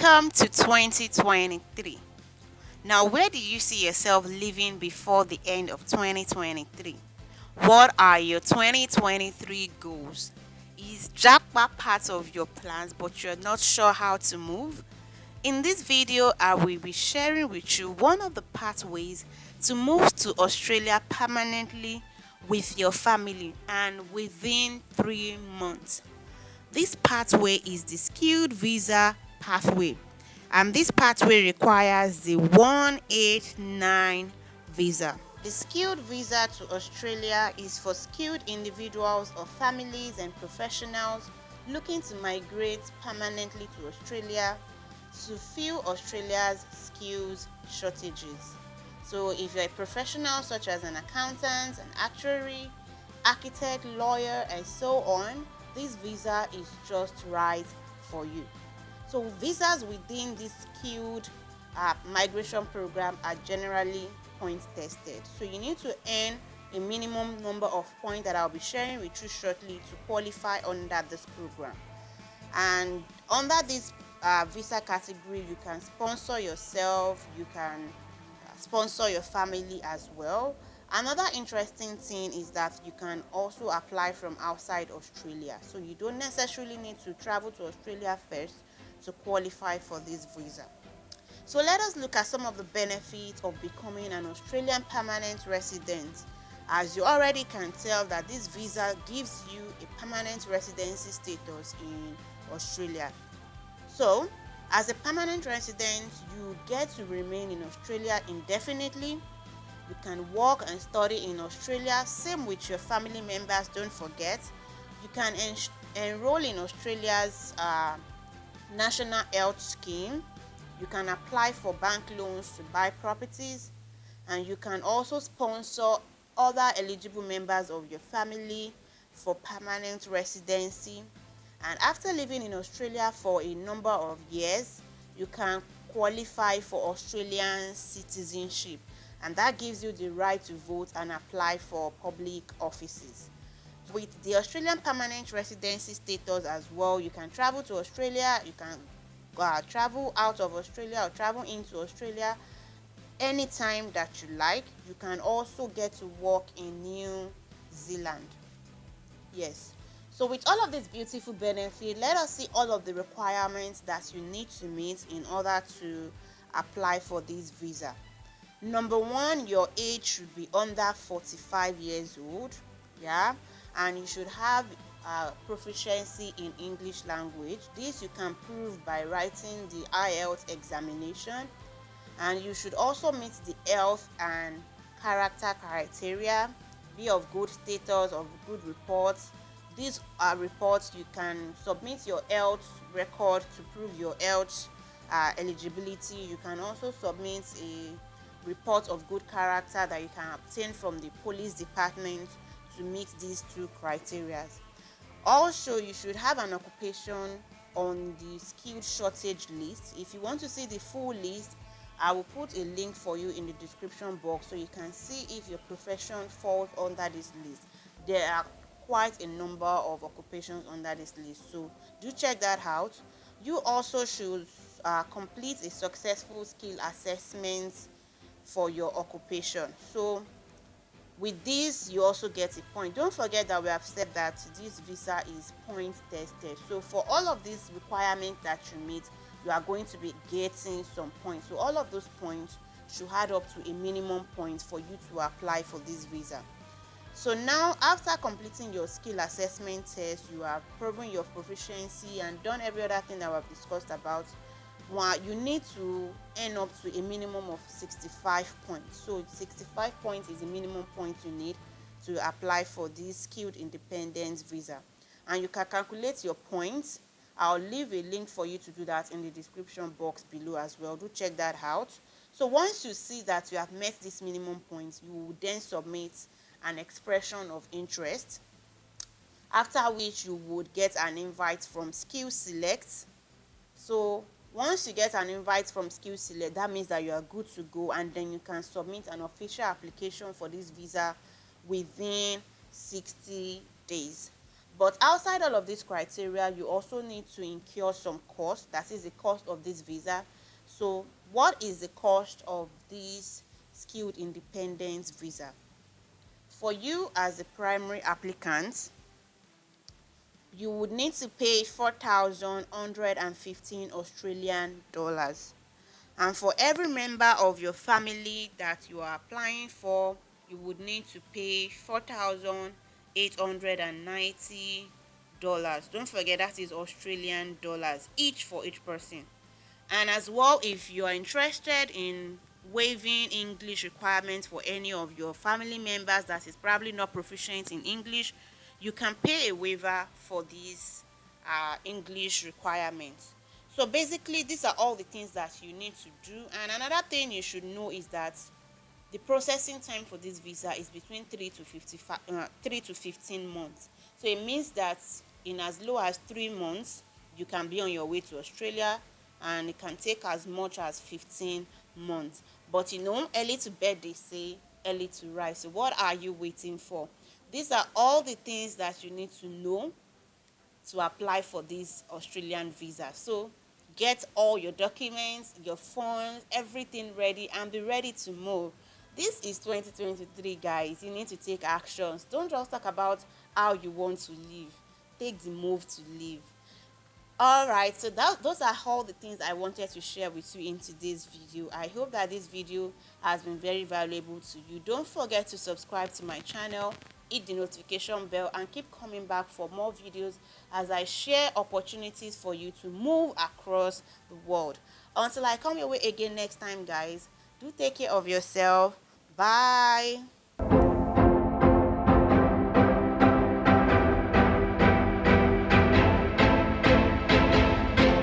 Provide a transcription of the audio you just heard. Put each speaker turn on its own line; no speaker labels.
Welcome to 2023. Now, where do you see yourself living before the end of 2023? What are your 2023 goals? Is Japa part of your plans but you're not sure how to move? In this video, I will be sharing with you one of the pathways to move to Australia permanently with your family and within 3 months. This pathway is the skilled visa pathway, and this pathway requires the 189 visa. The skilled visa to Australia is for skilled individuals or families and professionals looking to migrate permanently to Australia to fill Australia's skills shortages. So if you're a professional such as an accountant, an actuary, architect, lawyer, and so on, this visa is just right for you. So visas within this skilled migration program are generally point tested. So you need to earn a minimum number of points that I'll be sharing with you shortly to qualify under this program. And under this visa category, you can sponsor yourself, you can sponsor your family as well. Another interesting thing is that you can also apply from outside Australia, so you don't necessarily need to travel to Australia first to qualify for this visa. So let us look at some of the benefits of becoming an Australian permanent resident. As you already can tell that this visa gives you a permanent residency status in Australia. So as a permanent resident, you get to remain in Australia indefinitely. You can work and study in Australia, same with your family members, don't forget. You can enroll in Australia's National Health Scheme. You can apply for bank loans to buy properties, and you can also sponsor other eligible members of your family for permanent residency. And after living in Australia for a number of years, you can qualify for Australian citizenship, and that gives you the right to vote and apply for public offices. With the Australian permanent residency status as well, you can travel to Australia, you can travel out of Australia or travel into Australia anytime that you like. You can also get to work in New Zealand. Yes. So with all of this beautiful benefit, let us see all of the requirements that you need to meet in order to apply for this visa. Number one, your age should be under 45 years old. Yeah. And you should have proficiency in English language. This you can prove by writing the IELTS examination. And you should also meet the health and character criteria, be of good status, of good reports. These are reports you can submit your health record to prove your health eligibility. You can also submit a report of good character that you can obtain from the police department to meet these two criteria. Also, you should have an occupation on the skilled shortage list. If you want to see the full list, I will put a link for you in the description box so you can see if your profession falls under this list. There are quite a number of occupations under this list, so do check that out. You also should complete a successful skill assessment for your occupation. So with this, you also get a point. Don't forget that we have said that this visa is point tested. So for all of these requirements that you meet, you are going to be getting some points. So all of those points should add up to a minimum point for you to apply for this visa. So now, after completing your skill assessment test, you have proven your proficiency and done every other thing that we have discussed about. You need to earn up to a minimum of 65 points. So 65 points is the minimum point you need to apply for this skilled independence visa. And you can calculate your points. I'll leave a link for you to do that in the description box below as well. Do check that out. So once you see that you have met this minimum points, you will then submit an expression of interest, after which you would get an invite from Skill Select. So once you get an invite from Skill Select, that means that you are good to go, and then you can submit an official application for this visa within 60 days. But outside all of these criteria, you also need to incur some cost. That is the cost of this visa. So what is the cost of this skilled independence visa? For you as a primary applicant, you would need to pay 4,115 Australian dollars. And for every member of your family that you are applying for, you would need to pay $4,890. Don't forget that is Australian dollars each for each person. And as well, if you are interested in waiving English requirements for any of your family members that is probably not proficient in English, you can pay a waiver for these English requirements. So basically, these are all the things that you need to do. And another thing you should know is that the processing time for this visa is between 3 to 15 months. So it means that in as low as 3 months, you can be on your way to Australia, and it can take as much as 15 months. But early to bed, they say, early to rise. So what are you waiting for? These are all the things that you need to know to apply for this Australian visa. So get all your documents, your funds, everything ready, and be ready to move. This is 2023, guys. You need to take actions. Don't just talk about how you want to live. Take the move to live. All right, so those are all the things I wanted to share with you in today's video. I hope that this video has been very valuable to you. Don't forget to subscribe to my channel, hit the notification bell, and keep coming back for more videos as I share opportunities for you to move across the world. Until I come your way again next time, guys, do take care of yourself. Bye.